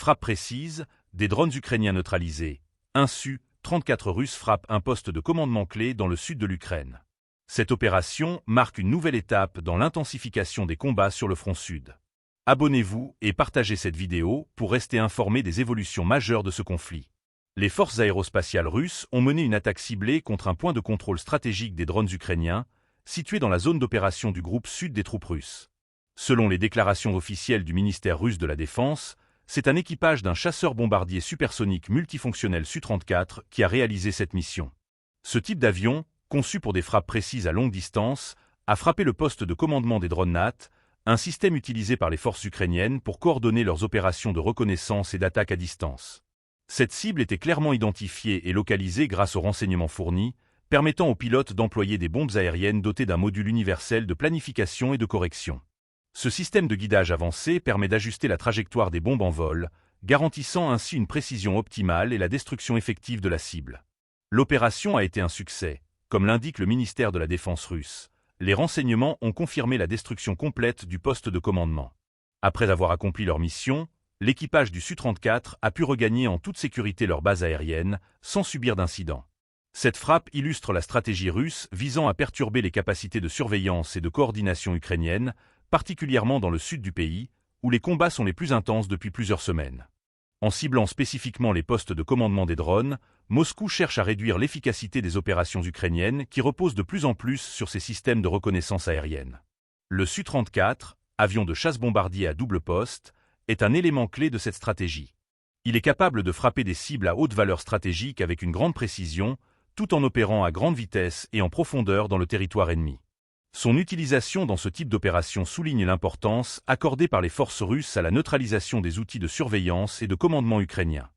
Frappe précise, des drones ukrainiens neutralisés. Un Su-34 russe frappe un poste de commandement clé dans le sud de l'Ukraine. Cette opération marque une nouvelle étape dans l'intensification des combats sur le front sud. Abonnez-vous et partagez cette vidéo pour rester informé des évolutions majeures de ce conflit. Les forces aérospatiales russes ont mené une attaque ciblée contre un point de contrôle stratégique des drones ukrainiens, situé dans la zone d'opération du groupe sud des troupes russes. Selon les déclarations officielles du ministère russe de la Défense, c'est un équipage d'un chasseur-bombardier supersonique multifonctionnel Su-34 qui a réalisé cette mission. Ce type d'avion, conçu pour des frappes précises à longue distance, a frappé le poste de commandement des drones NAT, un système utilisé par les forces ukrainiennes pour coordonner leurs opérations de reconnaissance et d'attaque à distance. Cette cible était clairement identifiée et localisée grâce aux renseignements fournis, permettant aux pilotes d'employer des bombes aériennes dotées d'un module universel de planification et de correction. Ce système de guidage avancé permet d'ajuster la trajectoire des bombes en vol, garantissant ainsi une précision optimale et la destruction effective de la cible. L'opération a été un succès, comme l'indique le ministère de la Défense russe. Les renseignements ont confirmé la destruction complète du poste de commandement. Après avoir accompli leur mission, l'équipage du Su-34 a pu regagner en toute sécurité leur base aérienne, sans subir d'incident. Cette frappe illustre la stratégie russe visant à perturber les capacités de surveillance et de coordination ukrainiennes, particulièrement dans le sud du pays, où les combats sont les plus intenses depuis plusieurs semaines. En ciblant spécifiquement les postes de commandement des drones, Moscou cherche à réduire l'efficacité des opérations ukrainiennes qui reposent de plus en plus sur ces systèmes de reconnaissance aérienne. Le Su-34, avion de chasse-bombardier à double poste, est un élément clé de cette stratégie. Il est capable de frapper des cibles à haute valeur stratégique avec une grande précision, tout en opérant à grande vitesse et en profondeur dans le territoire ennemi. Son utilisation dans ce type d'opération souligne l'importance accordée par les forces russes à la neutralisation des outils de surveillance et de commandement ukrainiens.